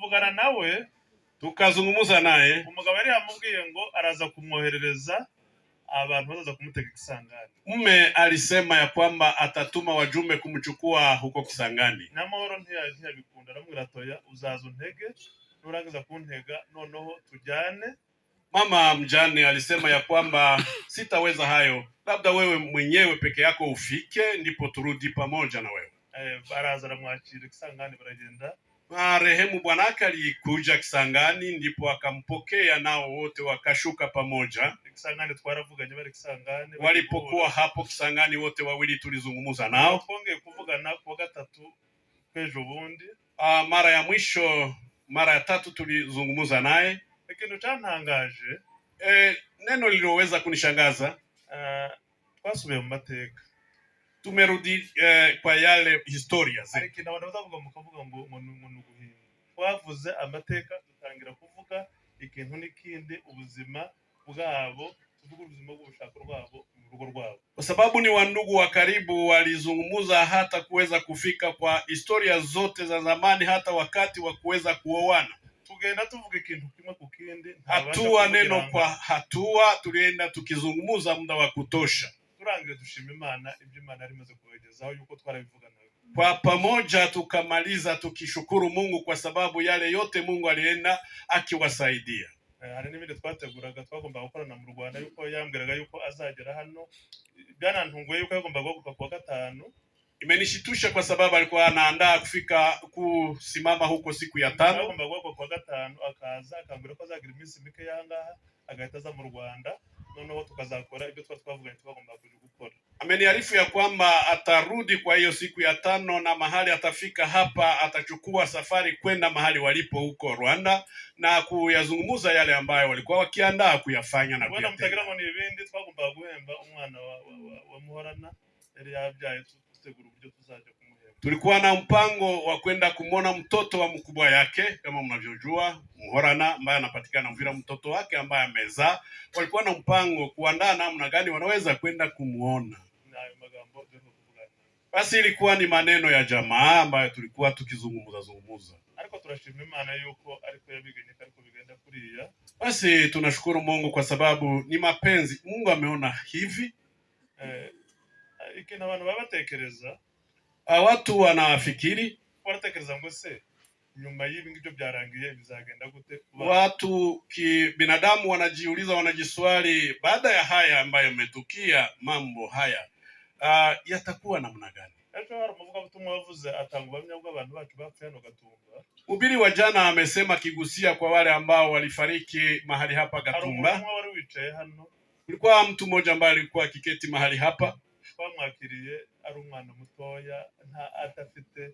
tuvugana nawe tukazungumza naye. Umugabo yari yamubwiye ngo araza kumwoherereza abantu bazaza kumutega Kisangani. Mume alisema ya kwamba atatuma wajumbe kumchukua huko Kisangani. Namahoro ntiyabikunda, aramubwira atoya uzaza untege, nurangiza kuntega noneho tujyane. Mama mjane alisema ya kwamba sitaweza hayo, labda wewe mwenyewe peke yako ufike ndipo turudi pamoja na wewe. Baraza aramwakira Kisangani, baragenda. Marehemu bwanake alikuja Kisangani, ndipo akampokea, nao wote wakashuka pamoja. Kisangani twaravuganye bari Kisangani. Walipokuwa hapo Kisangani wote wawili tulizungumza nao. Twongeye kuvugana kwa gatatu kwejo bundi. Mara ya mwisho, mara ya tatu tulizungumza naye. Ikintu cyantangaje, neno lililoweza kunishangaza, twasubiye mu mateka. Tumerudi kwa yale historia zetu. Ariko nabantu bazavuga mukavuga ngo guhimba. Twavuze amateka, dutangira kuvuga ikintu n'ikindi, ubuzima bwabo, tuvuga ubuzima bw'ubushako bwabo mu rugo rwabo. Kwa sababu ni wandugu wa karibu, walizungumza hata kuweza kufika kwa historia zote za zamani, hata wakati wa kuweza kuoana. Tugenda tuvuga ikintu kimwe ku kindi, hatua neno kwa hatua, tulienda tukizungumza muda wa kutosha. Turangiye dushima Imana ibyo Imana yarimaze kubagezaho yuko twarabivuga nawe. Kwa pamoja tukamaliza tukishukuru Mungu kwa sababu yale yote Mungu alienda akiwasaidia. Hari n'ibindi twateguraga twagomba gukorana mu Rwanda, yuko yambwiraga yuko azagera hano. Byanantunguye yuko yagomba guhaguruka kuwa gatanu. Imenishitusha kwa sababu alikuwa anaandaa kufika kusimama huko siku ya 5. Yagomba guhaguruka kuwa gatanu, akaza akambwira ko azagira iminsi mike yangaha agahita aza mu Rwanda, noneho tukazakora ibyo twavuganye twagomba gukora. Ameniarifu ya kwamba atarudi kwa hiyo siku ya 5, na mahali atafika hapa atachukua safari kwenda mahali walipo huko Rwanda na kuyazungumza yale ambayo walikuwa wakiandaa kuyafanya na kuyatenda. Mutagira ngo ni ibindi twagomba guhemba umwana wa Muhorana yari yabyaye, tutegura uburyo tuzaje kumuhemba. Tulikuwa na mpango wa kwenda kumwona mtoto wa mkubwa yake, kama mnavyojua Muhorana ambaye anapatikana Uvira, mtoto wake ambaye amezaa. Walikuwa na mpango kuandaa namna gani wanaweza kwenda kumuona. Basi ilikuwa ni maneno ya jamaa ambayo tulikuwa tukizungumza. Ariko turashima Imana yuko ariko yabigenyeka ariko bigenda kuriya. Basi tunashukuru Mungu kwa sababu ni mapenzi. Mungu ameona hivi. Ikintu abantu babatekereza, watu wanafikiri, wanatekereza ngo se nyuma y'ibi ngibyo byarangiye bizagenda gute? Watu binadamu wanajiuliza, wanajiswali, baada ya haya ambayo umetukia, mambo haya yatakuwa namna gani? Ejo hari umuvuga butumwa wavuze atanga ubuhamya bw'abantu bacu bapfuye hano Gatumba. Mhubiri wa jana amesema kigusia kwa wale ambao walifariki mahali hapa Gatumba. Hari wari wicaye hano. Kulikuwa mtu mmoja ambaye alikuwa akiketi mahali hapa. Twamwakiriye ari umwana mutoya, nta atafite,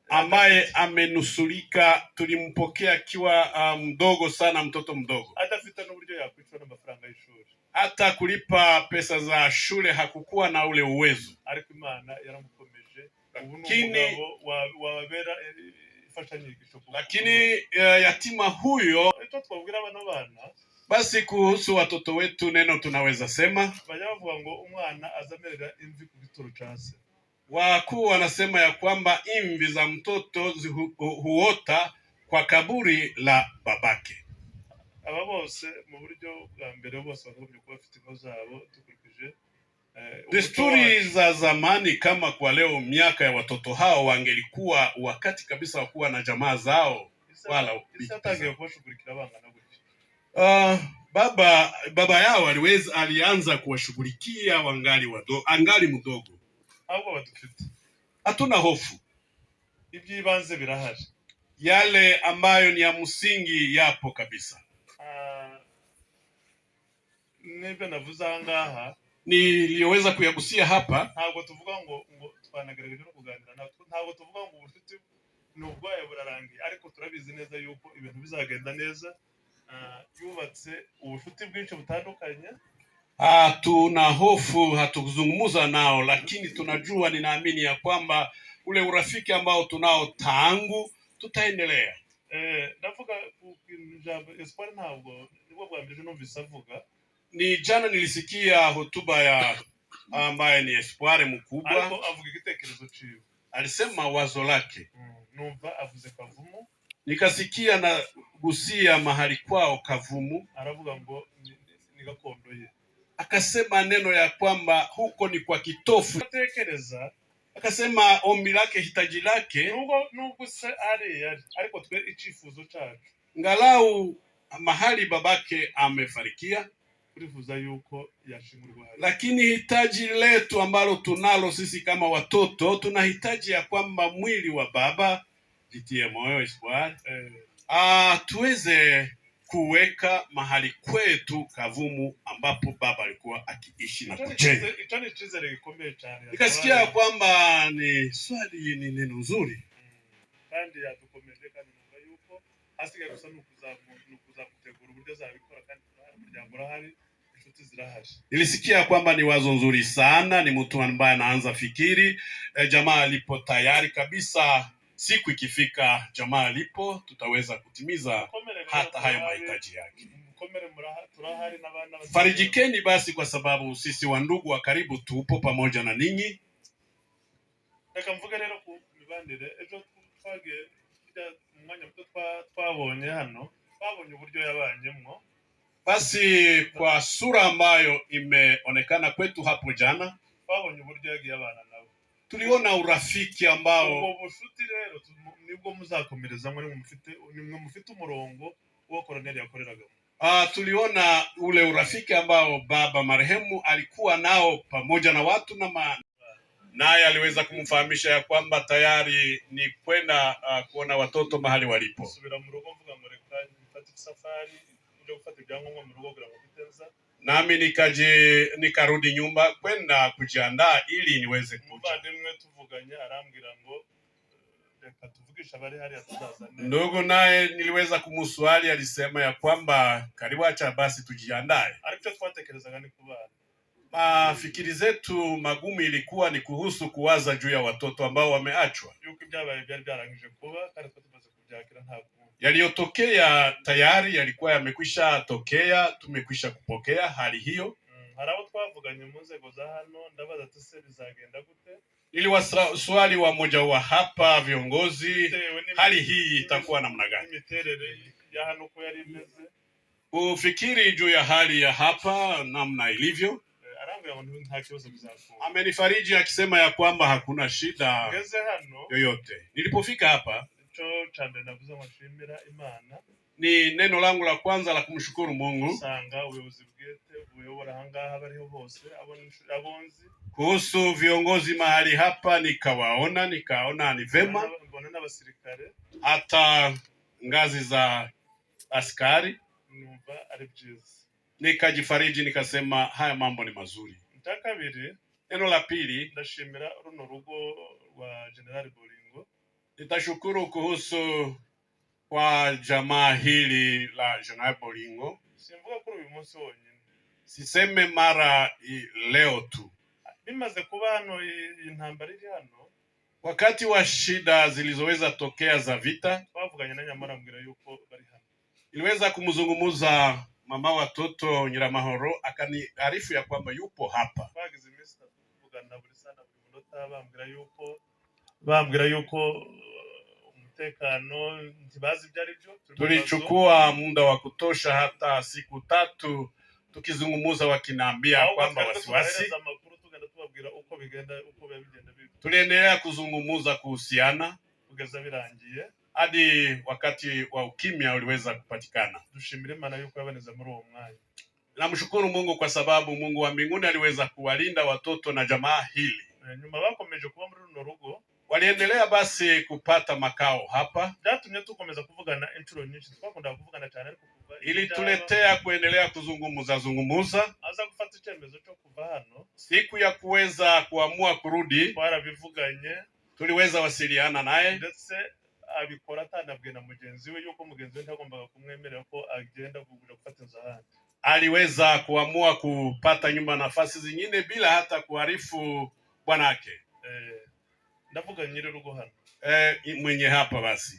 ambaye amenusulika. Tulimpokea akiwa mdogo sana, mtoto mdogo. Atafite n'uburyo yakwicwa n'amafaranga y'ishuri. Hata kulipa pesa za shule hakukuwa na ule uwezo. Ariko Imana yaramukomeje. Umugabo wabera ifashanyigisho. Lakini yatima huyo, twabwira abana basi kuhusu watoto wetu neno tunaweza sema, bavuga ngo umwana azamerera imvi ku gitoro cyase. Wakuu wanasema ya kwamba imvi za mtoto huota kwa kaburi la babake. Aba bose mu buryo bwa mbere bose bagomba kuba bafite ingo zabo dukurikije desturi za zamani. Kama kwa leo miaka ya watoto hao wangelikuwa wakati kabisa wa kuwa na jamaa zao, wala isatangiye kubashugurikira abana gutyo. Baba yao alianza kuwashughulikia angali mdogo. Ahubwo badufite, hatuna hofu, ibyibanze birahari, yale ambayo ni ya msingi yapo kabisa. Nibyo navuze ahangaha niliyoweza kuyagusia hapa. Ntabwo tuvuga ngo twanagerageje no kuganira nawe, ntabwo tuvuga ngo ubucuti n'ubwayo burarangiye, ariko turabizi neza yuko ibintu bizagenda neza. Yubatse ubucuti bwinshi butandukanye. Hatuna hofu, hatuzungumza nao, lakini tunajua, ninaamini ya kwamba ule urafiki ambao tunao tangu tutaendelea. Ndavuga ku jambo Espoir, ntabwo nibwo bwa mbere numvise avuga. Ni jana nilisikia hotuba ya ambaye ni Espoir mkubwa, ariko avuga igitekerezo ciwe, alisema wazo lake. Numva avuze Kavumu. Nikasikia na gusia mahali kwao Kavumu, aravuga ngo ni gakondo ye. Akasema neno ya kwamba huko ni kwa kitofu. Atekereza akasema ombi lake, hitaji lake, nubwo se ari ariko twe icifuzo cyacu ngalau mahali babake amefarikia turifuza yuko yashingurwa, lakini hitaji letu ambalo tunalo sisi kama watoto, tunahitaji ya kwamba mwili wa baba jitie moyo Espoir, tuweze kuweka mahali kwetu Kavumu ambapo baba alikuwa akiishi na kujenga. Nikasikia kwamba ni swali, ni neno nzuri kandi yadukomeje kandi numva yuko hasigaye gusa nukuza gutegura uburyo zabikora kandi kuryambura hari inshuti zirahari. Nilisikia kwamba ni wazo nzuri sana, ni mtu ambaye anaanza fikiri. Jamaa alipo tayari kabisa, siku ikifika jamaa alipo tutaweza kutimiza hata hayo mahitaji yake. Farijikeni basi, kwa sababu sisi wa ndugu wa karibu tupo pamoja na ninyi. Reka mvuge rero ku mibandire ejo twage umwanya muto twabonye hano, twabonye uburyo yabanyemwo. Basi kwa sura ambayo imeonekana kwetu hapo jana, twabonye uburyo yagiye abana nabo, tuliona urafiki ambao ubwo bushuti rero nibwo muzakomerezamo, nimwe mufite umurongo wo Koloneli yakoreragamo. Tuliona ule urafiki ambao baba marehemu alikuwa nao pamoja na watu naye aliweza kumfahamisha ya kwamba tayari ni kwenda kuona watoto mahali walipo. Subira mu rugo mvuga ngo reka nifate safari nje gufata ibyangombwa mu rugo kugira ngo bitenza. Nami nikarudi nyumba kwenda kujiandaa ili niweze kuja. Muvandimwe tuvuganye arambwira ngo reka tuvugisha bari hari atazazane. Ndugu naye niliweza kumuswali, alisema ya kwamba karibu, acha basi tujiandae. Ariko twatekerezaga ni kubana. Fikiri zetu magumu ilikuwa ni kuhusu kuwaza juu ya watoto ambao wameachwa. Yuko ibyabaye byari byarangije kuba kandi tumaze kubyakira nta yaliyotokea tayari yalikuwa yamekwisha tokea, tumekwisha kupokea hali hiyo. Harabo twavuganye mu nzego za hano, ndabaza tuse bizagenda gute. Ili waswali wa moja wa hapa viongozi, hali hii itakuwa namna gani? Imiterere ya hano ko yari imeze, ufikiri juu ya hali ya hapa namna ilivyo. Amenifariji akisema ya kwamba hakuna shida yoyote. Nilipofika hapa, ni neno langu la kwanza la kumshukuru Mungu kuhusu viongozi mahali hapa. Nikaona ni vema, hata ngazi za askari. Nikajifariji, nikasema haya mambo ni mazuri. Neno la pili, ndashimira runo rugo rwa General Bolingo. Nitashukuru kuhusu kwa jamaa hili la General Bolingo. Simvuga kuri uyu munsi wonyine, siseme mara leo tu. Bimaze kuba hano intambara iri hano, wakati wa shida zilizoweza tokea za vita, twavuganye na Nyamara mbwira yuko bari hano. Iliweza kumzungumuza mama watoto Nyiramahoro, akaniarifu ya kwamba yupo hapa. Bambwira yuko umutekano ntibazi byari byo. Tulichukua muda wa kutosha, hata siku 3 tukizungumuza, wakinaambia kwamba wasiwasi. Tuliendelea kuzungumuza kuhusiana kugeza birangiye hadi wakati wa ukimya uliweza kupatikana. Dushimire Imana yuko yabaneza muri uwo mwanya. Namshukuru Mungu kwa sababu Mungu wa mbinguni aliweza kuwalinda watoto na jamaa hili. Nyuma bakomeje kuba muri runo rugo, waliendelea basi kupata makao hapa. Byatumye tukomeza kuvugana inshuro nyinshi, twakunda kuvugana cyane, ariko ili tuletea kuendelea kuzungumuza aza gufata icyemezo cyo kuva hano. Siku ya kuweza kuamua kurudi, twarabivuganye, tuliweza wasiliana naye, ndetse abikora atanabwiye na mugenzi we yuko mugenzi we ntagombaga kumwemerera ko agenda kuja gufata inzu ahandi. Aliweza kuamua kupata nyumba nafasi zingine bila hata kuarifu bwanake. Ndavuga nyiri rugo hano, mwenye hapa basi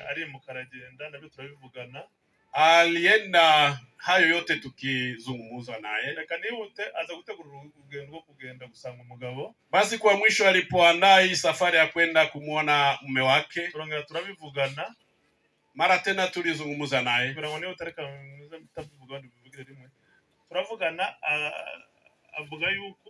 ari mu Karagenda, nabyo turabivugana. Alienda hayo yote tukizungumuza naye. Reka nihute aza gutegura urugendo rwo kugenda gusanga umugabo. Basi kwa mwisho alipoandaa hii safari ya kwenda kumuona mume wake, turongera turabivugana. Mara tena tulizungumza naye, kugira ngo niba utareka mutavuga rimwe turavugana, avuga yuko